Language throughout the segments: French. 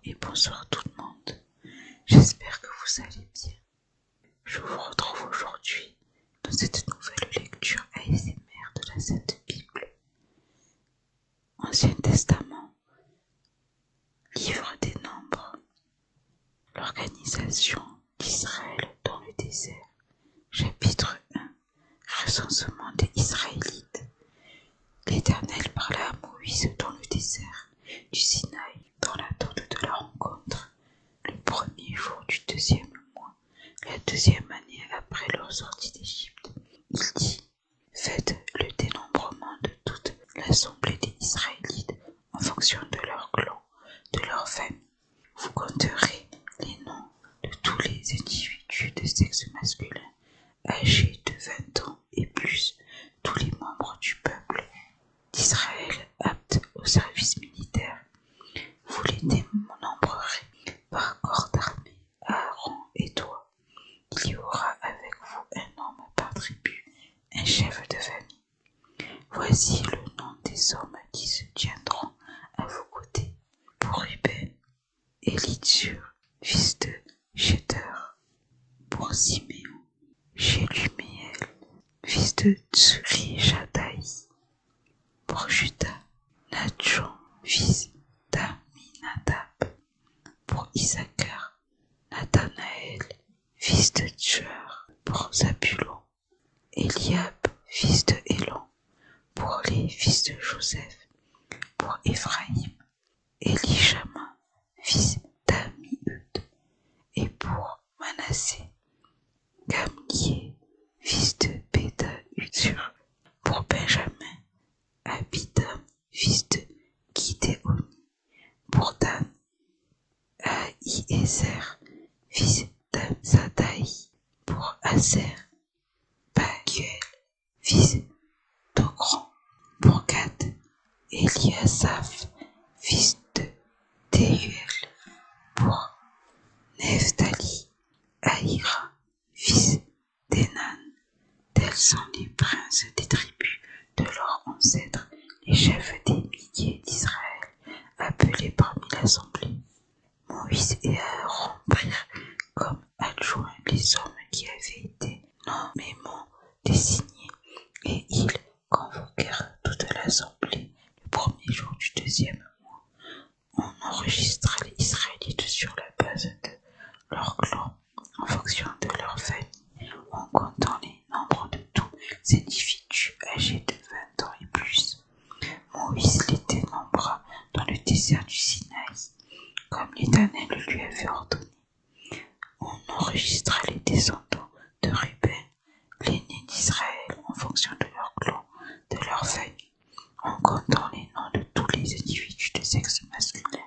et bonsoir tout le monde. J'espère que vous allez bien. Je vous retrouve aujourd'hui dans cette nouvelle lecture ASMR de la Sainte Bible. Ancien Testament, Livre des Nombres, l'organisation d'Israël dans le désert, chapitre 1, recensement des Israélites. L'Éternel parla à Moïse dans le désert du Sinaï, dans l'attente de la rencontre, le premier jour du 2e mois, la 2e année après leur sortie d'Égypte. Il dit: faites le dénombrement de toute l'assemblée des Israélites en fonction de leur clan, de leur famille. Vous compterez les noms de tous les individus de sexe masculin âgés de 20 ans et plus, tous les membres du peuple d'Israël aptes au service militaire. Vous les dénombrerez par corps d'armée, Aaron et toi. Il y aura avec vous un homme par tribu, un chef de famille. Voici le nom des hommes qui se tiendront à vos côtés. Pour Ruben, Élitsur, fils de Chéter. Pour Siméon, Shelumiel, fils de Tsurishadaï. Pour Judas, Natchon, fils d'Aminadab. Pour Issachar, Nathanaël, fils de Tcheur. Pour Zabulon, Eliab, fils de Hélon. Pour les fils de Joseph. Pour Éphraïm, Élishama, fils d'Amihud. Et pour Manassé, Gamliel, fils de Pédahutsur. Pour Benjamin, Abidam, fils de Gidéoni. Pour Dan, Ahiézer, fils d'Amzadaï. Pour Aser, Paguel, fils d'Ocran. Pour Gad, Eliasaph, fils de Théuel. Pour Nephtali, Ahira, fils d'Enan. Tels sont les princes des tribus de leurs ancêtres, les chefs des milliers d'Israël, appelés parmi l'assemblée. Moïse et Aaron prirent comme adjoints les hommes qui avaient été nommément désignés, et ils convoquèrent toute l'assemblée le premier jour du 2e mois. On enregistra les Israélites sur la base de leur clan, en fonction de leur famille, en comptant les nombres de tous les individus âgés de 20 ans et plus. Moïse les dénombra dans le désert du Sinaï, comme l'Éternel lui avait ordonné. On enregistra les descendants de Ruben, l'aîné d'Israël, en fonction de leur clan, de leur famille, en comptant les noms de tous les individus de sexe masculin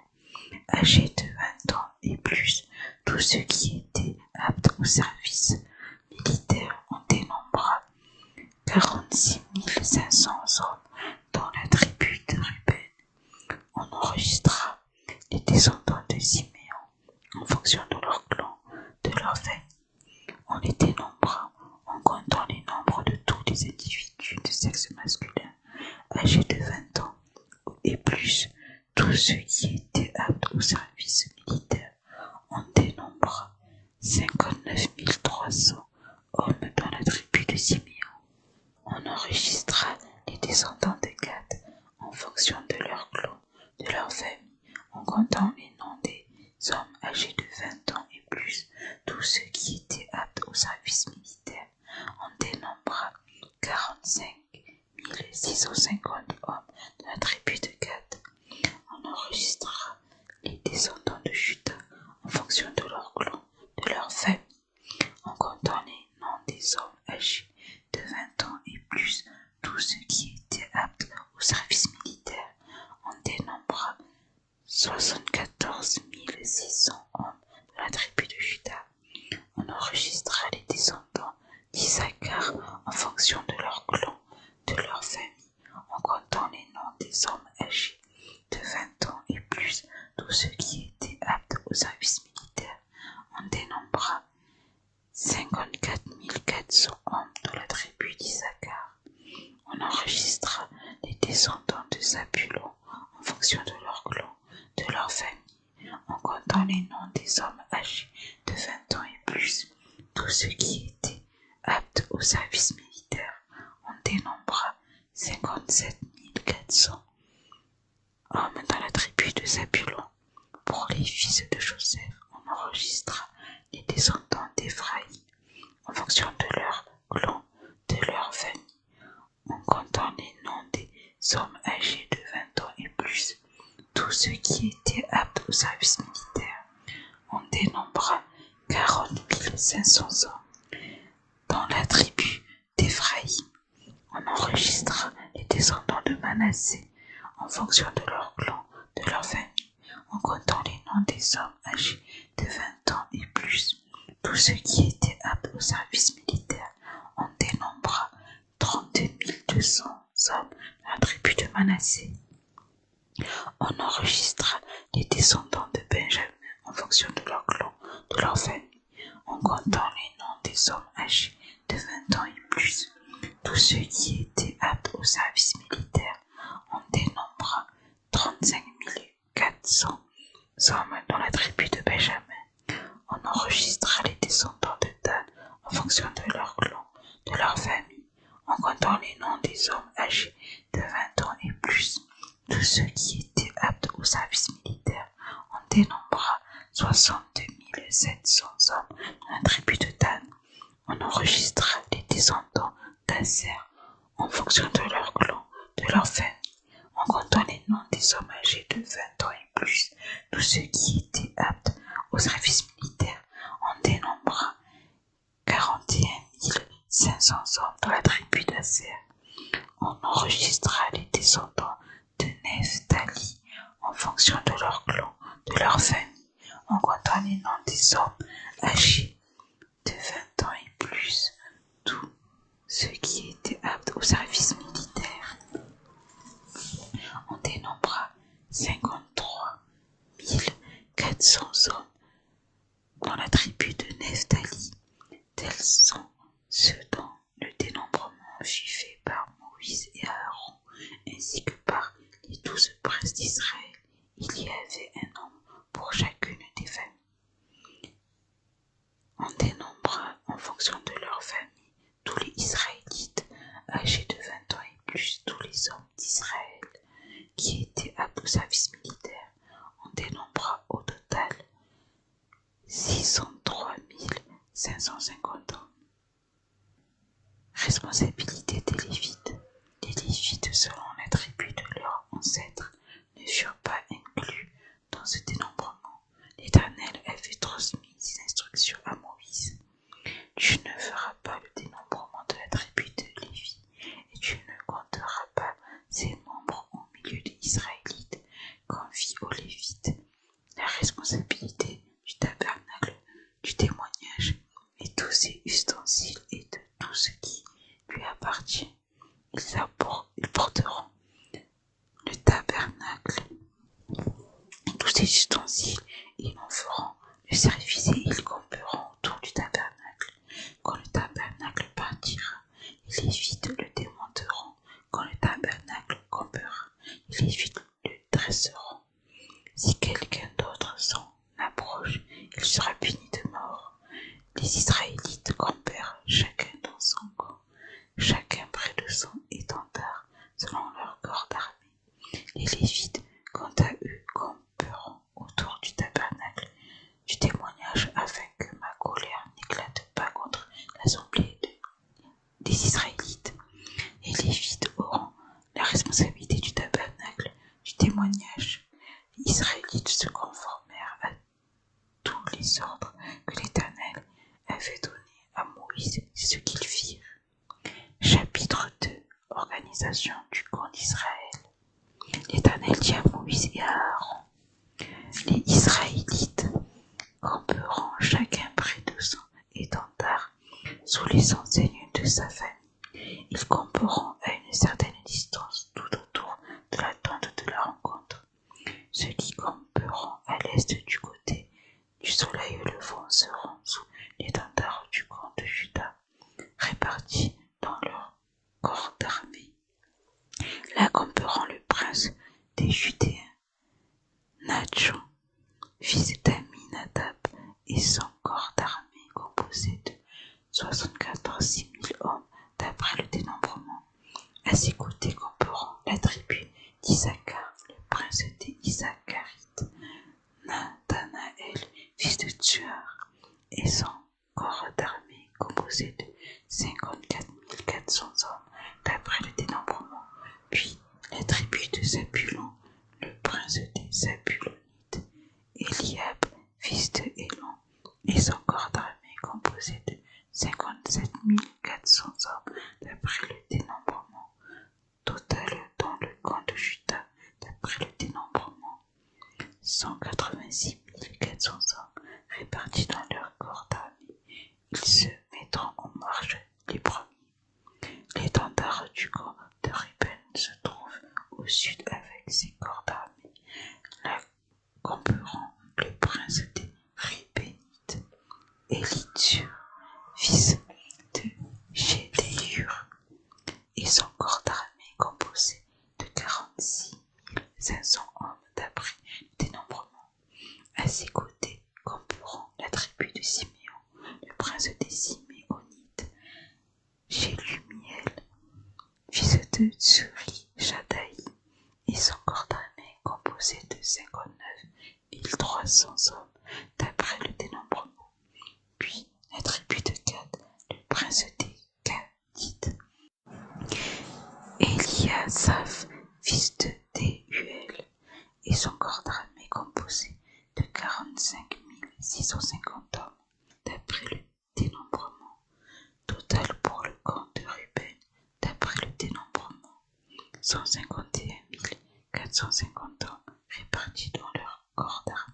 âgés de 20 ans et plus, tous ceux qui étaient aptes au service militaire. On dénombra 46 500 hommes dans la tribu de Ruben. On enregistra les descendants de Siméon en fonction de leur clan, de leur famille. On les dénombra en comptant les nombres de tous les individus de sexe masculin âgés de 20 ans et plus, tous ceux qui étaient aptes au service militaire. On dénombra 59 300 hommes dans la tribu de Siméon. On enregistra les descendants de Gad en fonction de leur clan, de leur famille, en comptant les noms des hommes âgés de 20 ans et plus, tous ceux qui étaient aptes au service militaire. On dénombra 45 650 hommes de la tribu de Gad. On enregistra les descendants de Judas en fonction de leur clan, de leur famille, en comptant les noms des hommes âgés de 20 ans et plus, tous ceux qui étaient aptes au service militaire. On dénombra 74 600 hommes de la tribu de Judas. On enregistra les descendants d'Issachar en fonction de leur clan, de leur famille, en comptant les noms des hommes âgés de 20 ans et plus, tous ceux qui étaient aptes au service militaire. On dénombra 54 400 hommes de la tribu d'Issachar. On enregistra les descendants de Zabulon en fonction de leur clan, de leur famille, en Tous ceux qui étaient aptes au service militaire, on dénombra 57 400 hommes dans la tribu de Zabulon. Pour les fils de Joseph, on enregistra les descendants d'Éphraïm en fonction de leur clan, de leur famille, en comptant les noms des hommes âgés de 20 ans et plus. Tous ceux qui étaient aptes au service militaire, on dénombra 40 500 hommes. Dans la tribu d'Éphraïm, on enregistra les descendants de Manassé en fonction de leur clan, de leur famille, en comptant les noms des hommes âgés de 20 ans et plus. Tous ceux qui étaient aptes au service militaire, on dénombra 32 200 hommes dans la tribu de Manassé. On enregistra les descendants de Benjamin en fonction de leur clan, de leur famille, en comptant les noms des hommes âgés de 20 ans et plus. Tous ceux qui étaient aptes au service militaire, on dénombra 35 400 hommes dans la tribu de Benjamin. On enregistra les descendants de Dan en fonction de leur clan, de leur famille, en comptant les noms des hommes âgés de 20 ans et plus. Tous ceux qui étaient aptes au service militaire, on dénombra 62 700 hommes dans la tribu de Dan. On enregistra les descendants d'Aser en fonction de leur clan, de leur famille, en comptant les noms des hommes âgés de 20 ans et plus. Tous ceux qui étaient aptes au service militaire, on dénombra 41 500 hommes dans la tribu d'Aser. On enregistra les descendants de Nephtali en fonction de leur clan, de leur famille, en comptant les noms des hommes âgés de 20 ans et plus. Tous ceux qui étaient aptes au service militaire, on dénombra 53 400 hommes dans la tribu de Nephtali. Tels sont ceux dont le dénombrement fut fait par Moïse et Aaron, ainsi que par les 12 princes d'Israël. Il y avait un nombre pour chacune des familles. On dénombra en fonction de leur famille tous les Israélites âgés de 20 ans et plus, tous les hommes d'Israël qui étaient aptes au service militaire. On dénombra au total 603 550 hommes. Responsabilité des Lévites. Les Lévites, selon la tribu de leurs ancêtres, ne furent pas inclus dans ce dénombrement. L'Éternel avait transmis ses instructions à Moïse. Tu ne feras pas le dénombrement de la tribu de Lévi, et tu ne compteras pas ses membres au milieu des Israélites. Confie aux Lévites la responsabilité du tabernacle, du témoignage, et tous ses ustensiles et de tout ce qui lui appartient. Ils porteront le tabernacle et tous ses ustensiles, et ils en feront le service, et ils camperont autour du tabernacle. Quand le tabernacle partira, les Lévites le démonteront. Quand le tabernacle campera, les Lévites le dresseront. Si quelqu'un d'autre s'en approche, il sera puni de mort. Les Israélites campèrent chacun dans son camp, chacun près de son étendard, selon leur corps d'armée. Les Lévites, quant à eux, camperont autour du tabernacle du témoignage, afin que ma colère n'éclate pas contre l'assemblée des Israélites. Les Lévites auront la responsabilité du tabernacle du témoignage. Les Israélites se conformèrent à tous les ordres que l'Éternel avait donnés à Moïse, c'est ce qu'ils firent. Chapitre 2. Organisation du camp d'Israël. L'Éternel dit à Moïse et à Aaron: les Israélites camperont chacun près de son étendard sous les enseignes de sa famille. Ils camperont à une certaine distance tout autour de la tente de la rencontre. Ceux qui camperont à l'est du côté du soleil levant seront sous l'étendard du camp de Juda, répartis dans leur corps d'armée. Là camperont le prince des Judéens, Nathan, fils d'Aminadab, et son corps d'armée composé de d'Issachar, le prince des Issacharites, Nathanaël, fils de Tsuar, et son corps d'armée composé de 54 400 hommes d'après le dénombrement. Puis la tribu de Zabulon, le prince des Zabulonites, Eliab, fils de Hélon, et son corps d'armée composé de 57 400 hommes d'après le dénombrement. Total dans le camp de Juda, d'après le dénombrement, 186 400 hommes répartis dans leur corps d'armée. Ils se mettront en marche les premiers. L'étendard du camp de Ruben se trouve au sud avec ses corps d'armée. Là camperont le prince des Rubénites, Élitsur, fils de Gédéur, et son corps d'armée composé de 46 500 hommes d'après le dénombrement. À ses côtés camperont la tribu de Siméon, le prince des Siméonites, Jélumiel, fils de Tsuri Shadaï, et son corps d'armée composé de 59 300 hommes d'après le dénombrement. Puis la tribu de Gad, le prince des Gadites, Eliasaph, fils de Déhuel, et son corps d'armée composé de 45 650 hommes d'après le dénombrement. Total pour le camp de Ruben d'après le dénombrement, 151 450 hommes répartis dans leur corps d'armée.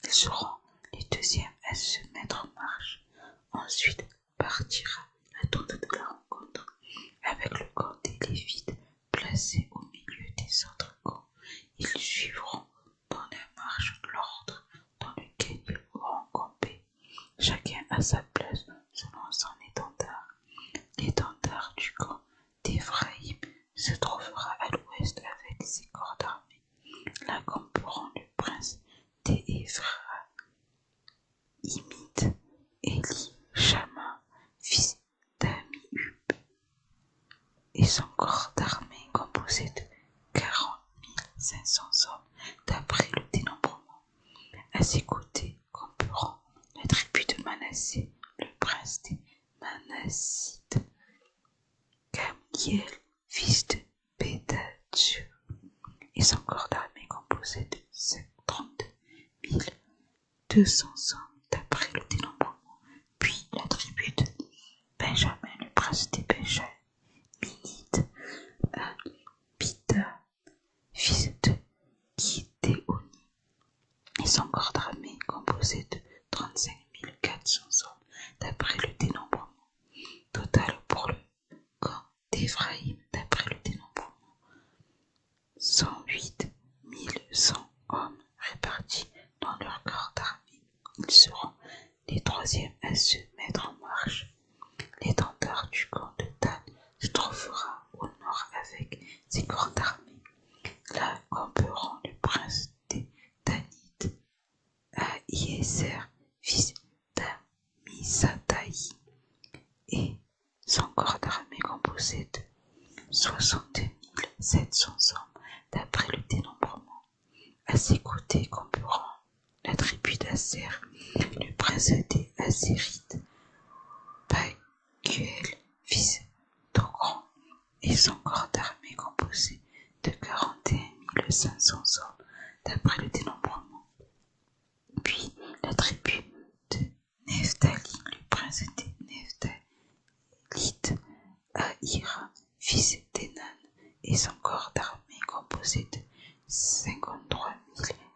Ils seront les deuxièmes à se mettre en marche. Ensuite partira la tente de la rencontre avec le camp des Lévites placé au milieu des autres camps. Ils suivront dans la marche l'ordre dans lequel ils auront campé, chacun à sa place selon son étendard. L'étendard du camp d'Éphraïm se trouvera à l'ouest avec ses corps d'armée. Là camperont le prince des Éphraïmites, Élishama, fils d'Amihud, et son corps d'armée composé de 40 500 hommes d'après le dénombrement. À ses côtés camperont la tribu de Manassé, le prince des Manassites, Gamliel, fils de Pédatsur, et son corps d'armée composé de 32 200 hommes d'après le dénombrement. Puis la tribu de Benjamin, le prince des Benjaminites, Abida, fils de Gidéoni, et son corps d'armée composé de 35 400 hommes d'après le dénombrement. Total pour le camp d'Éphraïm d'après le dénombrement, 108 100 hommes répartis dans leur corps d'armée. Ils seront les troisièmes à se mettre en marche. L'étendard du camp de Dan se trouvera au nord avec ses corps d'armée. Là camperont le prince des Danites, Ahiézer, fils d'Ammisadaï, et son corps d'armée composé de 62 700 hommes d'après le dénombrement. À ses côtés camperont la tribu d'Aser, le prince des Azérites, Paguel, fils d'Ocran, et son corps d'armée composé de 41 500 hommes d'après le dénombrement. Puis la tribu de Nephtali, le prince des Nephtalites, Ahira, fils d'Enan, et son corps d'armée composé de 53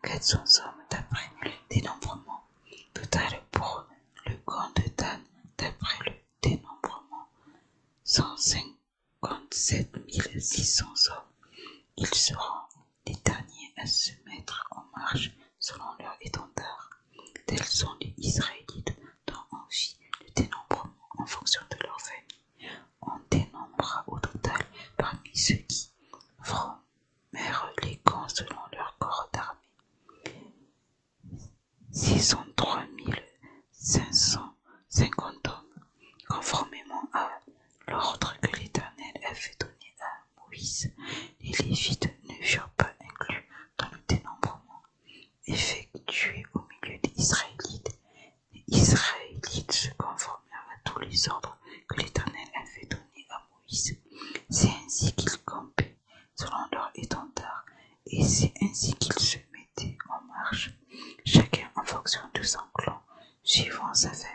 400 hommes d'après le dénombrement. Total pour le camp de Dan d'après le dénombrement, 157 600 hommes. Ils seront les derniers à se mettre en marche selon leur étendard. Tels sont les Israélites dont on fit le dénombrement en fonction de leur famille. On dénombrera au total parmi ceux qui formèrent les camps selon leur corps d'armée 603 550 hommes, conformément à l'ordre que l'Éternel avait donné à Moïse. Les Lévites ne furent ainsi qu'ils campaient selon leur étendard, et c'est ainsi qu'ils se mettaient en marche, chacun en fonction de son clan, suivant sa famille.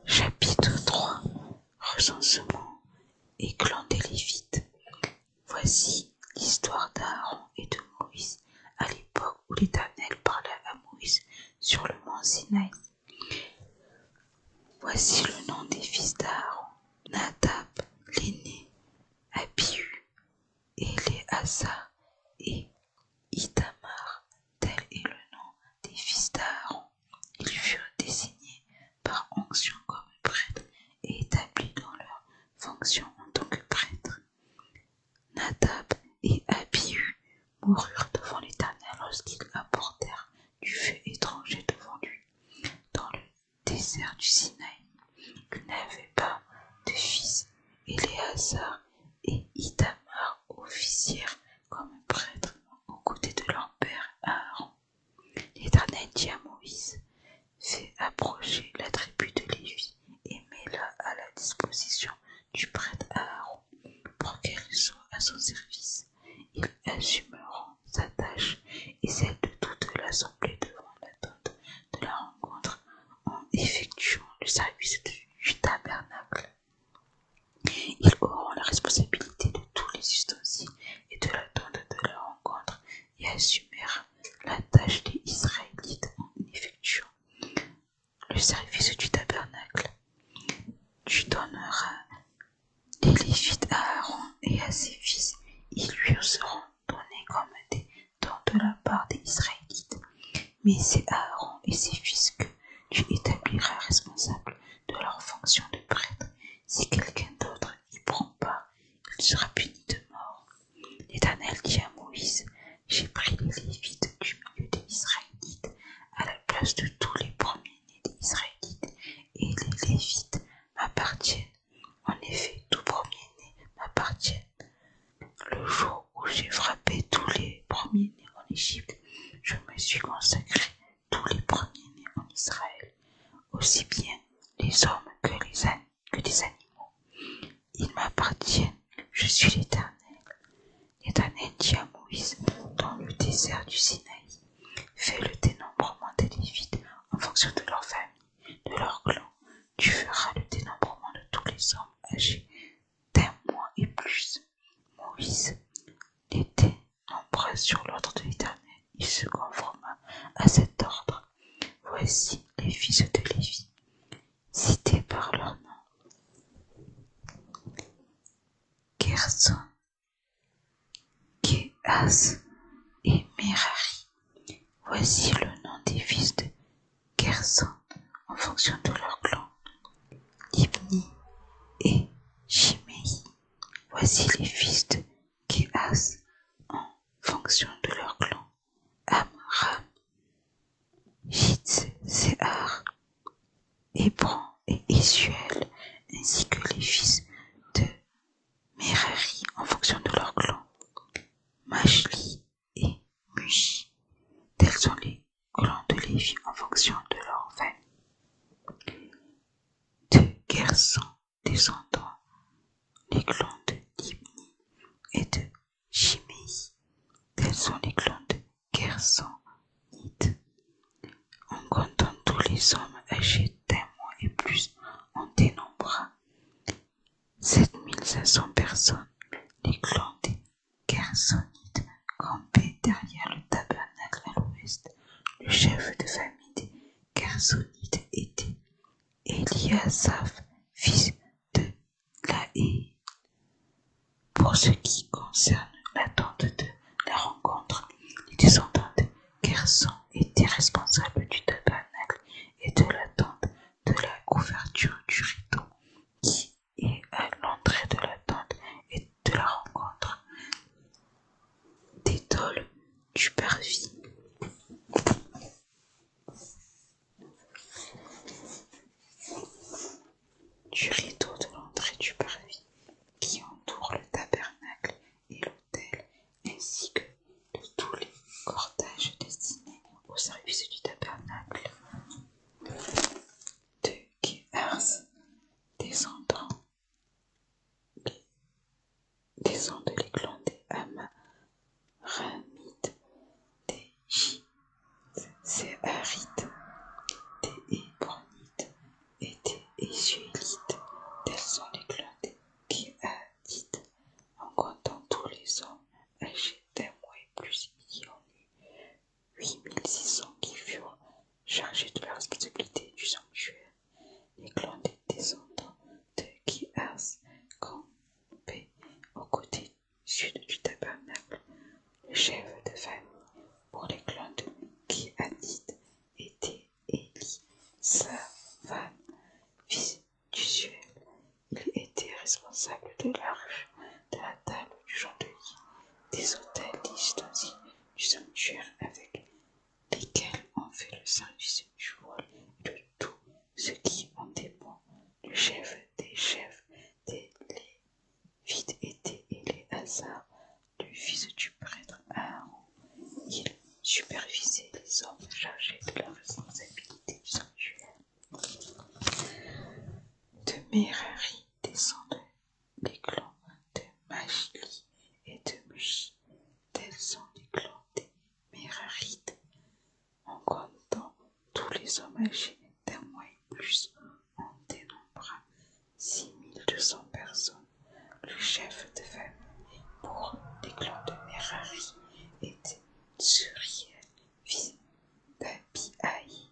Chapitre 3. Recensement et clan des Lévites. Voici l'histoire d'Aaron et de Moïse à l'époque où l'Éternel parla à Moïse sur le mont Sinaï. Voici le nom des fils d'Aaron: Nadab, l'aîné, Abihu, Éléazar et Ithamar. Tel est le nom des fils d'Aaron. Ils furent désignés par onction comme prêtres et établis dans leur fonction en tant que prêtres. Nadab et Abihu moururent devant l'Éternel lorsqu'ils apportèrent du feu étranger devant lui dans le désert du Sinaï. Ils n'avaient pas de fils. Éléazar et Ithamar officièrent comme prêtres aux côtés de leur père Aaron. L'Éternel dit à Moïse: fais approcher la tribu de Lévi et mets-la à la disposition du prêtre Aaron pour qu'elle soit à son service. Ils assumeront sa tâche et celle de toute l'assemblée devant la tente de la rencontre en effectuant le service du tabernacle. Ils auront la responsabilité de tous les ustensiles et de la tente de la rencontre et assumèrent la tâche des Israélites en effectuant le service du tabernacle. Tu donneras les Lévites à Aaron et à ses fils. Ils lui seront donnés comme des dons de la part des Israélites. Mais c'est Aaron et ses fils que tu établiras responsables de leur fonction de prêtre. Si quelqu'un d'autre y prend part, il sera puni de mort. L'Éternel dit à Moïse: j'ai pris les Lévites du milieu des Israélites à la place de tous les premiers-nés des Israélites, et les Lévites m'appartiennent. En effet, tout premier-né m'appartient. Le jour où j'ai frappé tous les premiers-nés en Égypte, je me suis consacré tous les premiers-nés en Israël, aussi bien les hommes que les animaux. Ils m'appartiennent, je suis l'Éternel. L'Éternel dit à Moïse dans le désert du Sinaï: fais le dénombrement des Lévites en fonction de leur famille, de leur clan. Tu feras le dénombrement de tous les hommes âgés d'un mois et plus. Moïse les dénombra sur l'ordre de l'Éternel. Il se conforma à cet ordre. Voici les fils de Lévi, cités par leur nom: Gerson, Kehass et Merari. Voici le nom des fils de Gerson en fonction de leur clan: Libni et Shimei. Voici les fils de Kehass en fonction de leur clan: Amram, Jitzéar, Hébron et Isuel, ainsi que les fils de Merari en fonction de leur clan: Machli et Mushi. Tels sont les clans de Lévi en fonction de leur famille. De Gerson descendant les clans de Libni et de Shimei. Tels sont les clans de Gersonites. En comptant tous les hommes âgés d'un mois et plus, on dénombra 7500 personnes. Les clans des Gersonites campaient derrière le tabernacle à l'ouest. Le chef de famille des Gersonites était Eliasaph, fils de Laé. Pour ce qui concerne la tente de la rencontre, les descendants de Gerson étaient responsables du tabernacle et de la tente, de la couverture du rideau qui est à l'entrée de la tente et de la rencontre, des tôles du parvis, du rideau de l'entrée du parvis qui entoure le tabernacle et l'autel, descendent les clans des Amaramites, des Zéharites, des Hébronites et des Issuélites. Tels sont les clans des Kéhatites. En comptant tous les hommes âgés d'un mois et plus, il y en eut 8600 qui furent chargés de la responsabilité du sanctuaire. Les clans des descendants de Kéhas campaient au côté sud du tabernacle. Le chef de famille pour les clans de Kéhatites était Élisaphan, fils d'Uziel. Il était responsable de l'arche, de la table du chandelier, des autels, des ustensiles du sanctuaire avec lesquels on fait le service du voile et de tout ce qui en dépend. Le chef des chefs des Lévites était Éléazar, le fils du prêtre Aaron. Il supervisait les hommes chargés de la responsabilité du sanctuaire. De Merari descendent les clans de Mahli et de Mushi. Tels sont les clans des Merarites. En comptant tous les hommes âgés d'un mois et plus, on dénombra 6200 personnes. Le chef de famille pour les clans de Merari était Zuriel, fils d'Abihaï.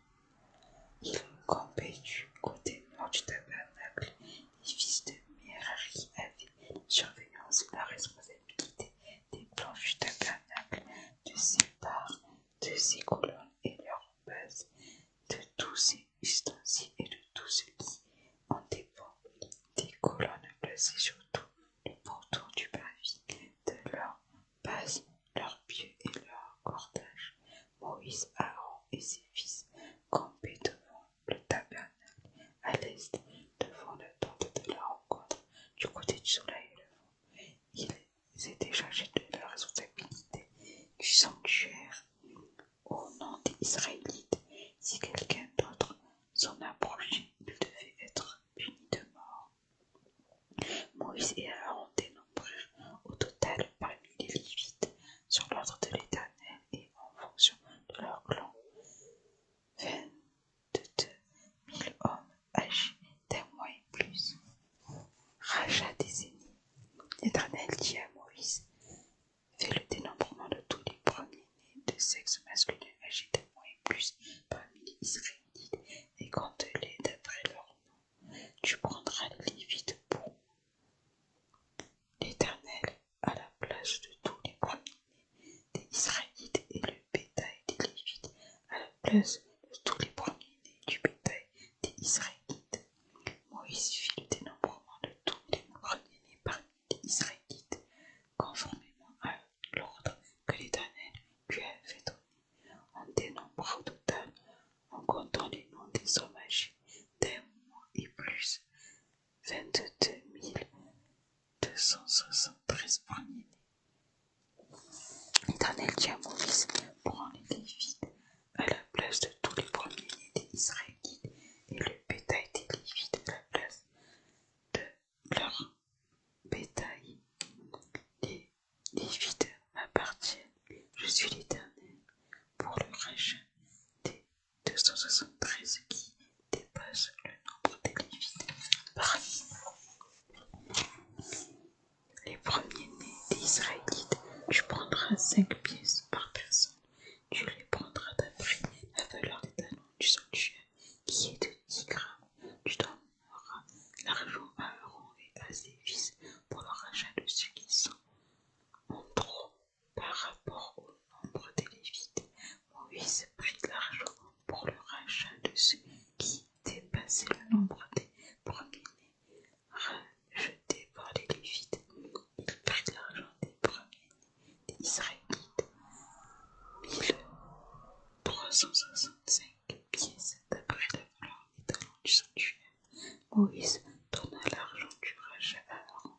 Il campait du côté nord du tabernacle. Les fils de Merari avaient la surveillance et la responsabilité des planches du tabernacle, de ses barres, de ses colonnes et leurs bases, de tous ses ustensiles et de tout ce qui en dépend, des colonnes placées sur tout le pourtour du parvis, de leurs bases, leurs pieux et leurs cordages. Moïse, Aaron et ses fils campaient devant le tabernacle à l'est, devant la tente de la rencontre, du côté du soleil levant. Ils étaient chargés de la responsabilité du sanctuaire au nom des Israélites. Si quelqu'un d'autre s'en approchait, il devait être puni de mort. Moïse et Aaron dénombrèrent au total parmi les Lévites, sur l'ordre de l'Éternel et en fonction de leur clan, 22 000 hommes âgés d'un mois et plus. Rachat des ennemis. L'Éternel dit à Moïse: fais le dénombrement de tous les premiers-nés de sexe masculin âgés d'un mois et plus parmi les Israélites et compte-les d'après leur nom. Tu prendras les Lévites pour l'Éternel à la place de tous les premiers-nés des Israélites et le bétail des Lévites à la place de tous les premiers-nés du bétail des Israélites. Moïse fit le dénombrement de tous les premiers-nés parmi les Israélites, conformément à l'ordre que l'Éternel lui avait donné. On dénombra au total, en comptant les noms des hommes âgés d'un mois et plus, 22 273 premiers-nés. L'Éternel dit à Moïse: prends les Lévites à la place de tous les premiers-nés des Israélites et le bétail des Lévites à la place de leur bétail. Les Lévites m'appartiennent. Je suis l'Éternel. Pour le rachat des 273 qui dépassent le nombre des Lévites parmi les premiers-nés des Israélites, tu prendras 5 pièces par personne. Tu les prendras d'après la valeur des talents du sanctuaire, qui est de 10 grammes. Tu donneras l'argent à Aaron et à ses fils pour le rachat de ceux qui sont en trop par rapport au nombre des Lévites. Moïse prit l'argent pour le rachat de ceux qui dépassaient le nombre des premiers-nés rachetés par les Lévites. Il prit l'argent des premiers-nés des Israélites, 1365 pièces d'après la valeur des talents du sanctuaire. Moïse donna l'argent du rachat à Aaron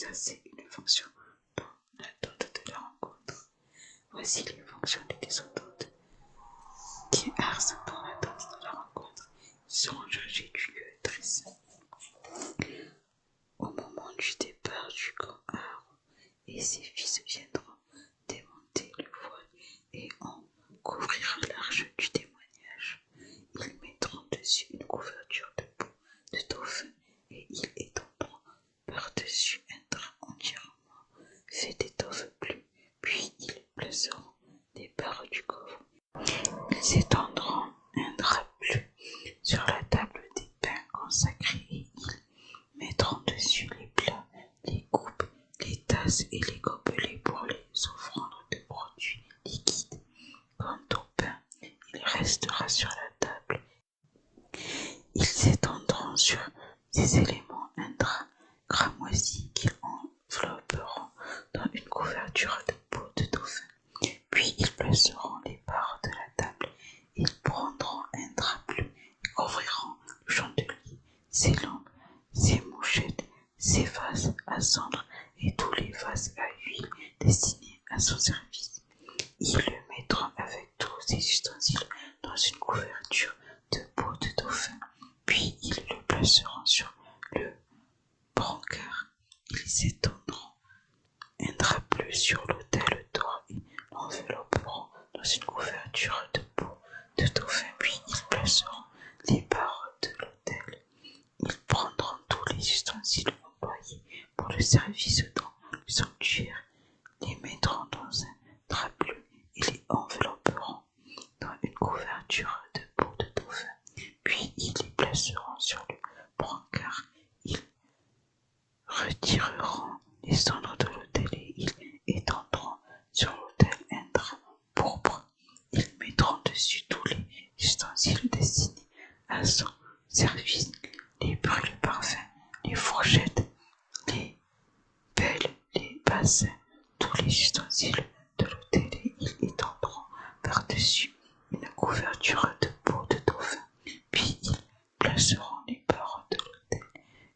exercer une fonction dans l'attente de la rencontre. Voici les fonctions des descendantes qui arsent dans l'attente de la rencontre. Ils seront chargés du lieu adressé. Au moment du départ du camp, Aaron et ses fils viendront démonter le voile et en couvrir l'arche du témoignage. Ils mettront dessus une couverture de peau de dauphin et ils étendront par-dessus un drap entièrement fait d'étoffe bleue, puis ils placeront les barres du coffre. Ils étendront un drap bleu sur la table des pains consacrés et ils mettront dessus les plats, les coupes, les tasses et les gobelets pour les offrandes de produits liquides. Quant au pain, il restera sur la table. Ils étendront sur ces éléments un drap cramoisi qu'ils envelopperont dans une couverture de peau de dauphin. Puis ils placeront les barres de la table. Ils prendront un drap bleu et couvriront le chandelier, ses lampes, ses mouchettes, ses vases à cendre et tous les vases à huile destinés à son service. Ils le mettront avec tous ses ustensiles dans une couverture de peau de dauphin. Puis ils le placeront sur le brancard. Ils étendront un drap bleu sur l'autel d'or et l'envelopperont dans une couverture de peau de dauphin. Puis ils placeront les barres de l'autel. Ils prendront tous les ustensiles employés pour le service dans le sanctuaire, les mettront dans un drap bleu et les envelopperont dans une couverture de peau de dauphin. Puis ils les placeront sur le brancard. Ils retireront les cendres de l'autel et ils étendront sur l'autel un drap pourpre. Ils mettront dessus tous les ustensiles destinés à son service, les brûle-parfums, les fourchettes, les pelles, les bassins, tous les ustensiles de l'autel et ils étendront par-dessus une couverture de peau de dauphin. Puis ils placeront les barres de l'autel.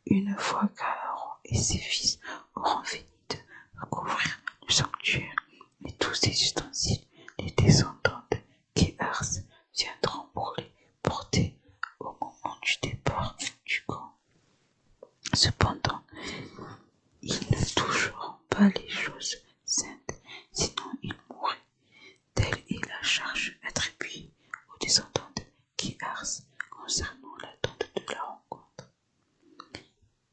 Une fois qu'Aaron et ses fils auront fini de recouvrir le sanctuaire et tous ses ustensiles, les descendantes Kéhars viendront pour les porter au moment du départ du camp. Cependant, ils ne toucheront pas les choses saintes, sinon ils mourraient. Telle est la charge attribuée aux descendants de Kéhars concernant la tente de la rencontre.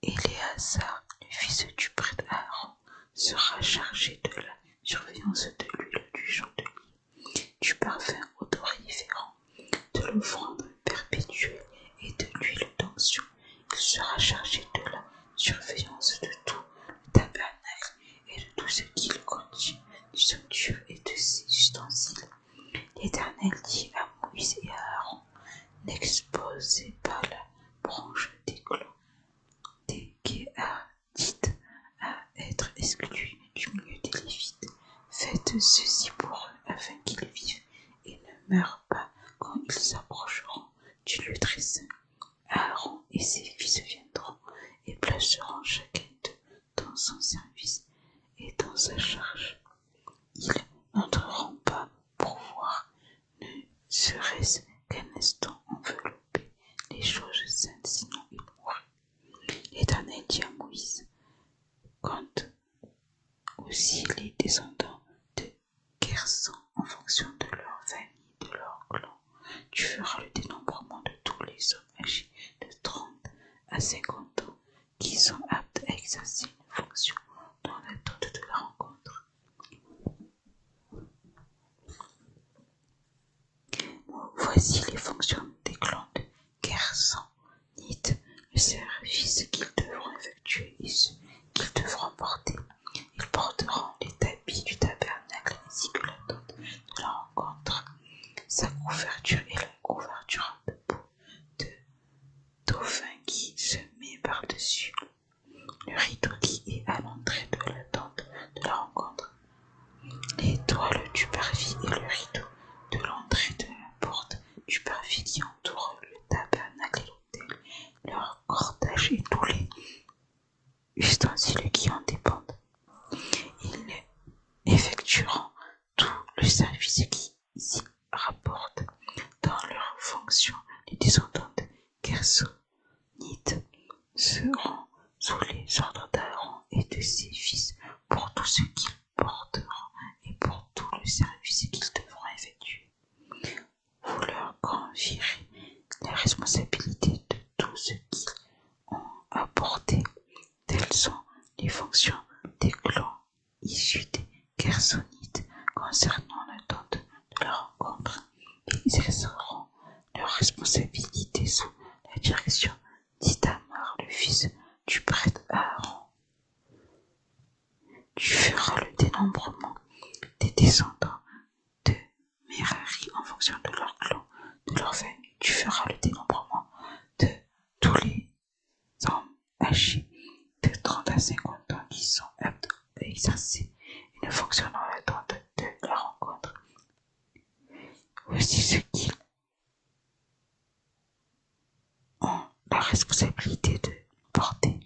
Éléazar, le fils du prêtre Aaron, sera chargé de la surveillance de l'huile du chandelier, du parfum odoriférant, de l'offrande perpétuelle et de l'huile d'onction. Il sera chargé de la surveillance de tout le tabernacle et de tout ce qu'il contient, du sanctuaire et de ses ustensiles. L'Éternel dit à Moïse et à Aaron: n'exposez pas la branche des clans des Kéhatites à être exclus du milieu des Lévites. Faites ceci pour eux afin qu'ils vivent et ne meurent pas quand ils s'approcheront du lieu très saint. Aaron et ses fils viendront et placeront chacun d'eux dans son service et dans sa charge. Ils n'entreront pas pour voir, ne serait-ce qu'un instant envelopper les choses saintes, sinon ils mourraient. L'Éternel dit à Moïse: compte aussi les descendants de Gerson en fonction de leur famille, de leur clan. Tu feras le dénombrement de tous les hommes âgés de 30 à 50 ans qui sont aptes à exercer une fonction dans la tente de la rencontre. Voici les fonctions des clans de Gersonites, le service qu'ils devront effectuer et ce qu'ils devront porter. Ils porteront les tapis du tabernacle ainsi que la tente de la rencontre, sa couverture et la couverture de peau de dauphin qui se met par-dessus le rideau qui est à l'entrée de la tente de la rencontre, les toiles du parvis et le rideau de l'entrée de la porte du parvis qui entoure le tabernacle et l'autel, leur cordages et tous les ustensiles qui en dépendent fils pour tout ce qu'ils porteront et pour tout le service qu'ils devront effectuer. Vous leur confierez la responsabilité de tout ce qu'ils ont apporté. Telles sont les fonctions des clans issus des Chersonites concernant l'attente de la rencontre. Ils exerceront leurs responsabilités sous la direction d'Ithamar, le fils du prêtre Aaron. Tu feras le dénombrement des descendants de Merari en fonction de leur clan, de leur famille. Tu feras le dénombrement de tous les hommes âgés de 30 à 50 ans qui sont aptes à exercer une fonction dans l'attente de la rencontre. Voici ce qu'ils ont la responsabilité de porter.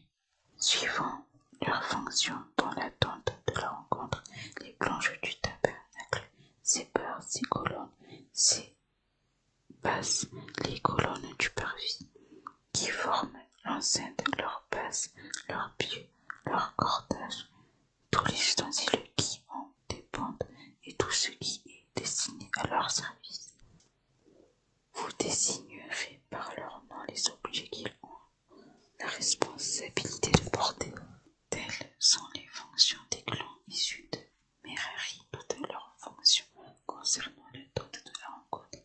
Suivant leur fonction dans l'attente de la rencontre, les planches du tabernacle, ses barres, ses colonnes, ses bases, les colonnes du parvis, qui forment l'enceinte, leurs bases, leurs pieux, leur cordage, tous les ustensiles qui ont des bandes et tout ce qui est destiné à leur service. Vous désignerez par leur nom les objets qu'ils ont la responsabilité de porter. Telles sont les fonctions des clans issus de Merari. Toutes leurs fonctions concernant l'attente de la rencontre,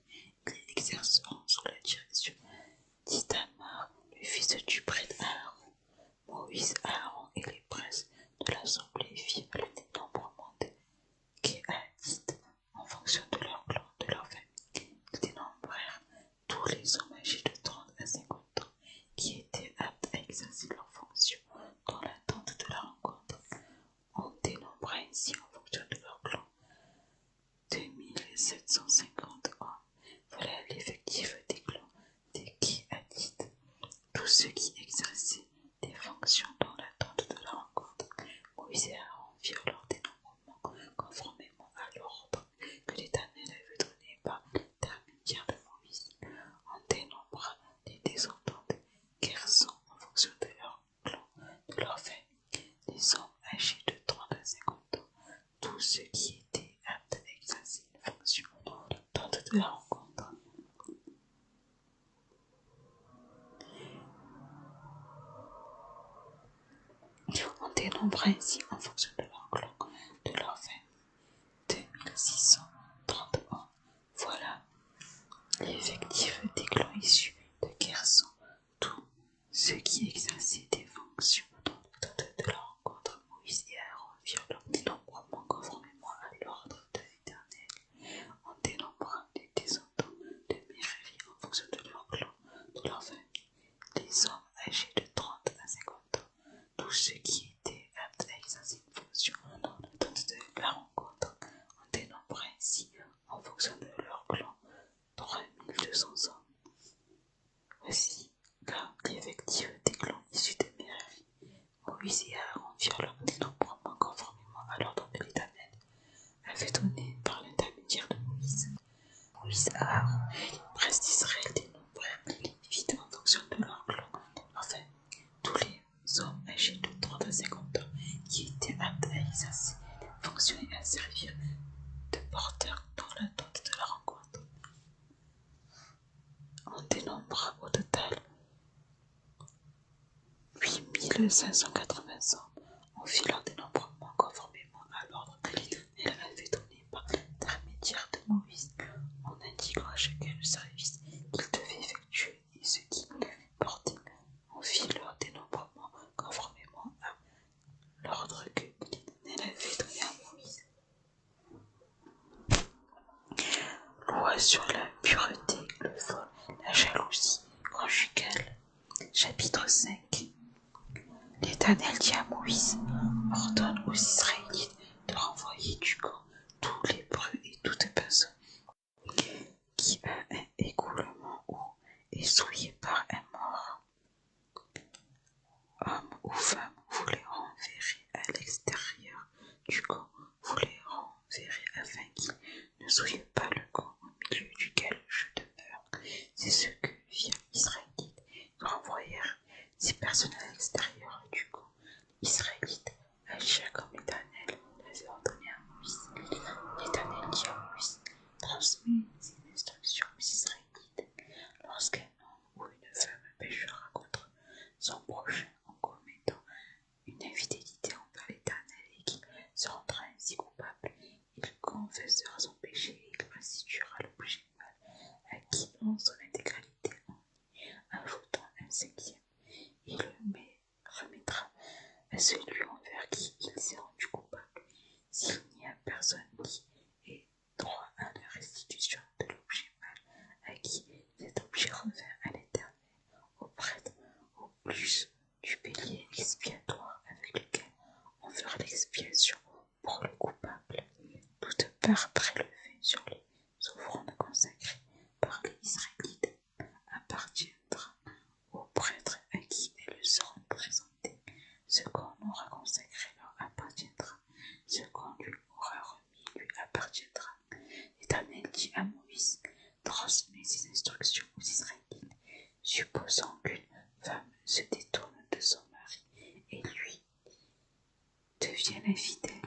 ils exerceront sous la direction d'Ithamar, le fils du prêtre Aaron. Moïse, Aaron et les princes de l'assemblée firent le dénombrement des Kéhatites en fonction de leur clan, de leur famille. Ils dénombrèrent tous les hommes âgés de 30 à 50 ans qui étaient aptes à exercer leurs fonctions dans l'attente de la rencontre. On dénombra ainsi en fonction de leur clan 2750 hommes. Voilà l'effectif des clans des Kéhatites. Tous ceux qui exerçaient des fonctions dans l'attente de la rencontre. Moïse et Aaron firent leur dénombrement conformément à l'ordre que l'Éternel avait donné par l'intermédiaire de Moïse. On dénombra les descendants de Gerson en fonction de leur clan, de leur famille, les hommes âgés de 30 à 50 ans, tous ceux qui étaient aptes à exercer une fonction dans l'attente de la rencontre. On dénombra ainsi en fonction de leur clan, de leur famille, 2630 hommes. Voilà l'effectif des clans issus de Gerson, tous ceux qui exerçaient des fonctions dans l'attente de la rencontre. Moïse et Aaron firent leur dénombrement conformément à l'ordre de l'Éternel. On dénombra les descendants de Merari en fonction de leur clan, de leur famille, les hommes âgés de 30 à 50 ans, tous ceux qui étaient aptes à exercer une fonction dans l'attente de la rencontre. On dénombra ainsi en fonction de leur clan 3200 hommes. Voici là l'effectif des clans issus de Merari. Moïse et Aaron firent leur dénombrement conformément à l'ordre que l'Éternel avait donné par l'intermédiaire de Moïse. Moïse, Aaron et les princes d'Israël dénombrèrent les Lévites en fonction de leur clan, leur famille, tous les hommes âgés de 30 à 50 ans qui étaient aptes à exercer des fonctions et à servir de porteurs dans l'attente de la rencontre. On dénombra au total 8580 hommes. On fit leur dénombrement conformément à l'ordre que l'Éternel avait donné par l'intermédiaire de Moïse. On indiquera à chacun le service qu'il devait effectuer et ce qu'il devait porter. On fit leur dénombrement conformément à l'ordre que l'Éternel avait donné à Moïse. Loi sur la pureté, le vol, la jalousie conjugale. Chapitre 5. L'Éternel dit à Moïse, ordonne aux Israélites de renvoyer du camp tous les lépreux et toute personne qui a un écoulement ou est souillé par un mort. Homme ou femme, vous les renverrez à l'extérieur du camp, vous les renverrez afin qu'ils ne souillent pas le camp au milieu duquel je demeure. C'est ce que firent les Israélites. Ils renvoyèrent ces personnes à l'extérieur du camp. Les Israélites agirent expiation pour le coupable. Toute part prélevée sur les offrandes consacrées par les Israélites appartiendra aux prêtres à qui elles seront présentées. Ce qu'on aura consacré leur appartiendra. Ce qu'on lui aura remis lui appartiendra. L'Éternel dit à Moïse: transmets ces instructions aux Israélites, supposant qu'une femme se détourne de son mari et lui devienne infidèle,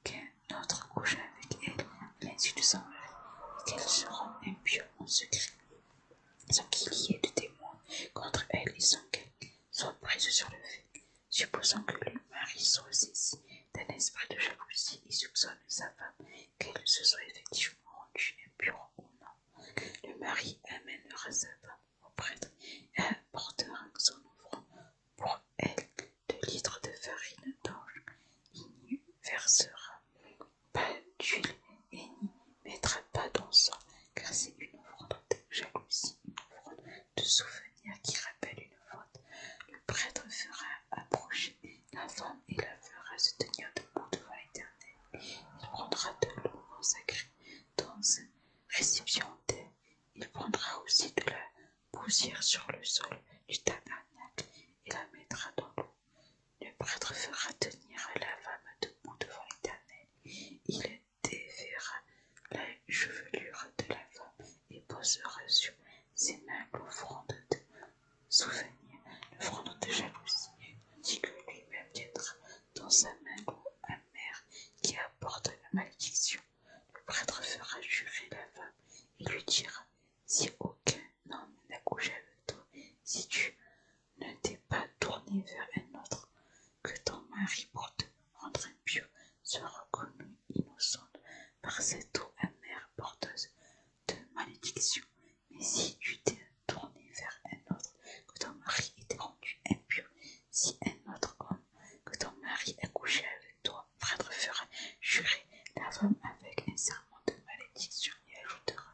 qu'un autre couche avec elle à l'insu de son mari, et qu'elle se rende impure en secret, sans qu'il y ait de témoins contre elle et sans qu'elle soit prise sur le fait. Supposant que le mari soit saisi d'un esprit de jalousie et soupçonne sa femme qu'elle se soit effectivement rendue impure ou non, le mari amènera sa femme au prêtre et apportera son offrande pour elle 2 litres de farine d'orge. Il n'y versera pas d'huile et n'y mettra pas d'encens, car c'est une offrande de jalousie, une offrande de souvenir qui rappelle une faute. Le prêtre fera approcher la femme et la fera se tenir debout devant l'Éternel. Il prendra de l'eau consacrée dans un récipiendaire. Il prendra aussi de la poussière sur le sol du tabernacle et la mettra dans l'eau. Le prêtre fera tenir la femme debout devant l'Éternel. Il déverra la chevelure de la femme et posera sur ses mains l'offrande de souvenir, l'offrande de jalousie, tandis que lui-même tiendra dans sa main l'eau amère qui apporte la malédiction. Le prêtre fera jurer la femme et lui dira: si aucun homme n'a couché avec toi, si tu ne t'es pas tourné vers un autre, que ton mari pour te rendre impur sera reconnu innocente par cette eau amère porteuse de malédiction. Mais si tu t'es tourné vers un autre, que ton mari était rendu impur, si un autre homme que ton mari a couché avec toi, le prêtre fera jurer la femme avec un serment de malédiction et ajoutera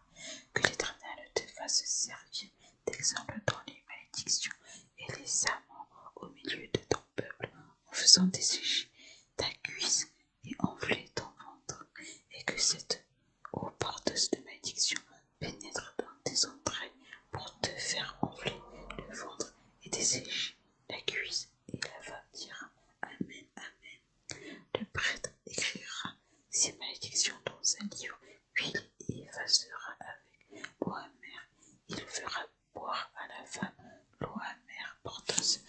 que l'Éternel te fasse servir d'exemple dans les malédictions et les serments au milieu de ton peuple, en faisant dessécher ta cuisse et enfler ton ventre, et que cette eau porteuse de malédiction pénètre dans tes entrailles pour te faire enfler le ventre et dessécher la cuisse. Et la femme dira: Amen, Amen. Le prêtre écrira ces malédictions dans un livre, puis il effacera avec l'eau amère. Il fera boire à la femme l'eau amère porteuse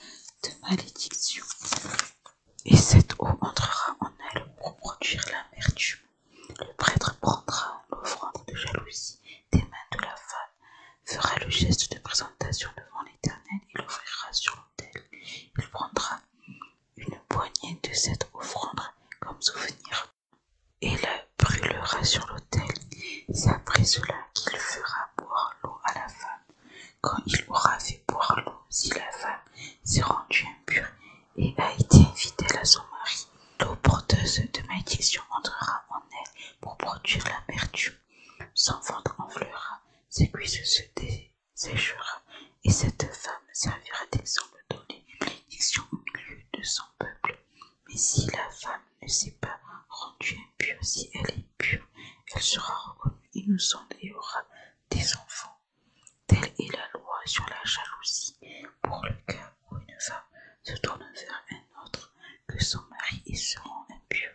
de malédiction, et cette eau entrera en elle pour produire l'amertume. Le prêtre prendra l'offrande de jalousie des mains de la femme, fera le geste de présentation devant l'Éternel et l'offrira sur l'autel. Il prendra une poignée de cette offrande comme souvenir et la brûlera sur l'autel. C'est après cela qu'il fera boire l'eau à la femme. Quand il aura fait boire l'eau, si la femme s'est rendue impure et a été infidèle à son mari, l'eau porteuse de malédiction entrera en elle pour produire l'amertume. Son ventre enflera, ses cuisses se desséchera, et cette femme servira d'exemple dans les malédictions au milieu de son peuple. Mais si la femme ne s'est pas rendue impure, si elle est pure, elle sera reconnue innocente et aura des enfants. Telle est la loi sur la jalousie, pour le cas où une femme se tourne vers un autre, que son mari y se rend impur,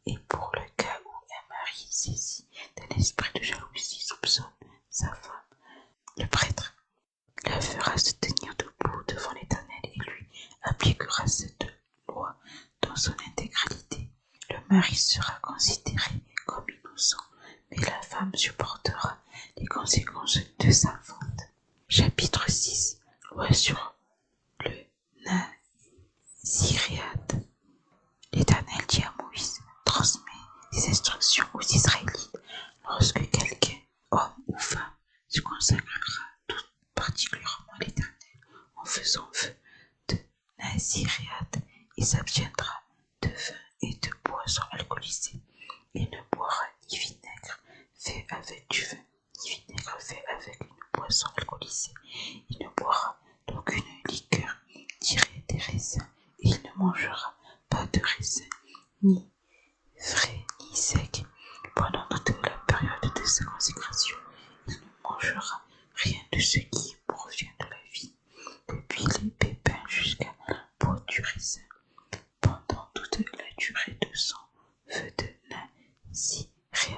et pour le cas où un mari saisi d'un esprit de jalousie soupçonne sa femme. Le prêtre la fera se tenir debout devant l'Éternel et lui appliquera cette loi dans son intégralité. Le mari sera considéré comme innocent, mais la femme supportera les conséquences de sa faute. Chapitre 6. Loi sur le Naziréat. L'Éternel dit à Moïse: transmets ces instructions aux Israélites. Lorsque quelqu'un, homme ou femme, se consacrera tout particulièrement à l'Éternel en faisant vœu de Naziréat, il s'abstiendra de vin et de boissons alcoolisées. Il ne boira ni vinaigre fait avec du vin, ni vinaigre fait avec une boisson alcoolisée. Il ne boira d'aucune liqueur tirée des raisins, et il ne mangera pas de raisins, ni frais ni sec. Pendant toute la période de sa consécration, il ne mangera rien de ce qui provient de la vie, depuis les pépins jusqu'à la peau du raisin. Pendant toute la durée de son feu de Naziréat,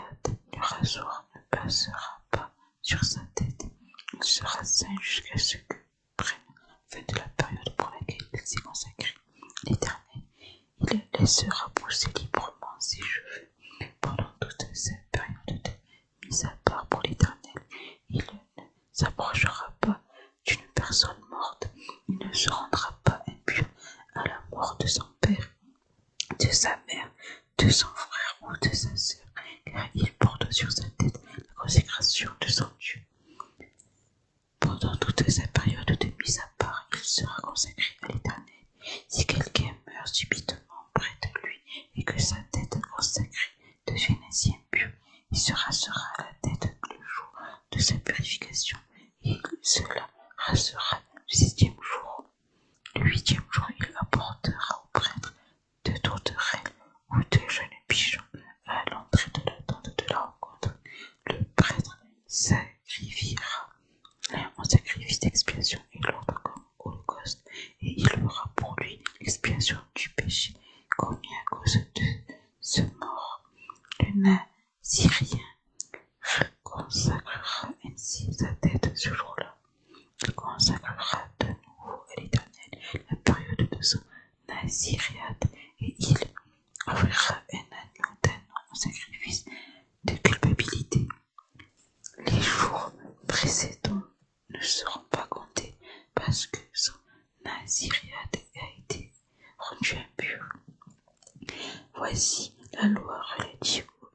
le rasoir ne passera pas sur sa tête. Il sera saint jusqu'à ce que prenne fin de la période pour laquelle il s'est consacré. L'Éternel, il laissera pousser librement ses cheveux. Pendant toute cette période de mise à part pour l'Éternel, il ne s'approchera pas d'une personne morte. Il ne se rendra pas impur à la mort de son père, de sa mère, de son frère ou de sa sœur, car il porte sur sa tête la consécration de son Dieu. Pendant toute sa période de mise à part, il sera consacré à l'Éternel. Si quelqu'un meurt subitement près de lui et que sa tête consacrée devienne ainsi impure, il se rasera la tête le jour de sa purification et il se la rasera le 7e jour. Le 8e jour, il apportera au prêtre de tourterelles ou de jeunes pigeons à l'entrée de la tente de la rencontre. Le prêtre sacrifiera l'un en sacrifice d'expiation et l'autre comme holocauste, et il fera pour lui l'expiation du péché commis à cause de ce mort. Le Nazirien consacrera ainsi sa tête ce jour-là. Il consacrera de nouveau à l'Éternel la période de son Naziréat, et il offrira un agneau d'un an en sacrifice de culpabilité. Les jours précédents ne seront pas comptés parce que son Naziréat a été rendu impur. Voici la loi relative au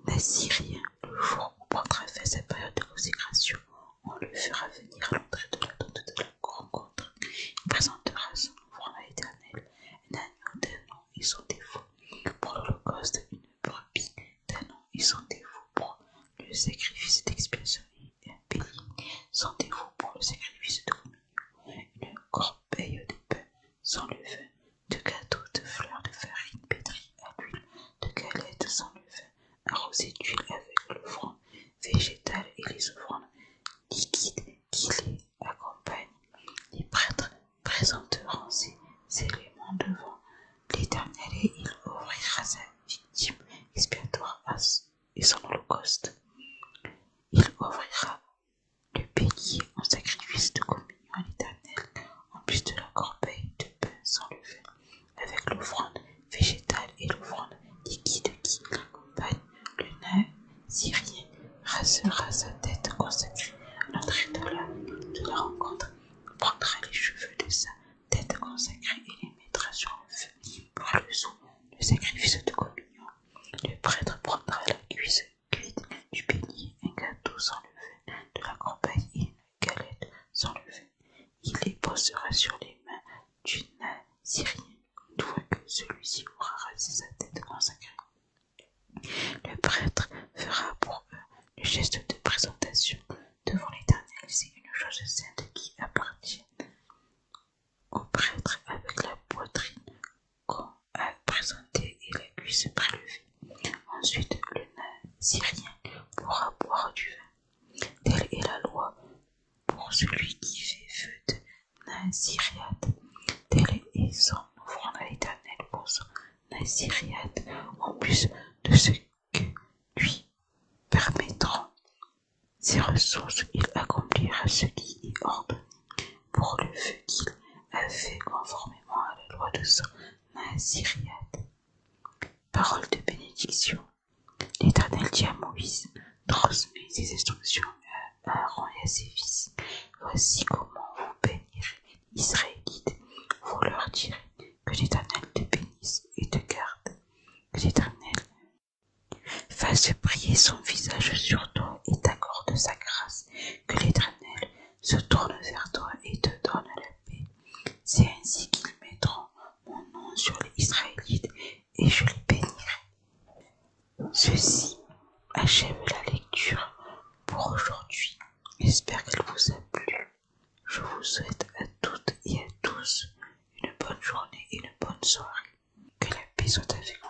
Nazirien. Le jour où prendra fin sa période de consécration, on le fera venir à l'entrée de la tente de la rencontre. Il présentera son offrande à l'Éternel, un agneau d'un an et son défaut. Pour l'holocauste, une brebis d'un an et son défaut. Pour le sacrifice d'expiation et un bélier sans défaut. Pour le sacrifice de communion, une corbeille de pain sans levain, de gâteaux, de fleurs de farine pétrie à l'huile, de galettes sans levain, arrosées d'huile avec l'offrande végétale et les offrandes liquides qui les accompagnent. Les prêtres présenteront ces éléments devant l'Éternel et il offrira sa victime expiatoire et son holocauste. Il offrira le bélier en sacrifice de communion à l'Éternel, en plus de la corbeille de pain sans levain, avec l'offrande végétale et l'offrande liquide qui l'accompagne. Le Nazirien rasera sa tête consacrée à l'entrée de la rencontre. Il prendra les cheveux de sa tête consacrée et les mettra sur le feu pour le sacrifice de communion. Le prêtre prendra la cuisse cuite du bélier, un gâteau sans levain, de la corbeille et une galette sans levain. Il les posera sur les mains du Nazirien une fois que celui-ci aura rasé sa tête consacrée. Le prêtre fera pour eux le geste de présentation devant l'Éternel. C'est une chose sainte qui appartient au prêtre avec la poitrine qu'on a présentée et la cuisse prélevée. Ensuite, le Nazirien pourra boire du vin. Telle est la loi pour celui qui fait feu de Naziréat. Telle est son offrande à l'Éternel pour son Naziréat, en plus de ce que lui permettront ses ressources. Il accomplira ce qui est ordonné pour le feu qu'il a fait conformément à la loi de son Naziréat. Parole de bénédiction. L'Éternel dit à Moïse: transmets ces instructions à Aaron et à ses fils. Voici comment vous bénirez les Israélites. Vous leur direz: que l'Éternel te bénisse et te garde. Que l'Éternel fasse briller son visage sur toi et t'accorde sa grâce. Que l'Éternel se tourne vers toi et te donne la paix. C'est ainsi qu'ils mettront mon nom sur les Israélites et je les bénirai. Ceci achève la lecture pour aujourd'hui. J'espère qu'elle vous a plu. Je vous souhaite à toutes et à tous une bonne journée et une bonne soirée. Que la soit avec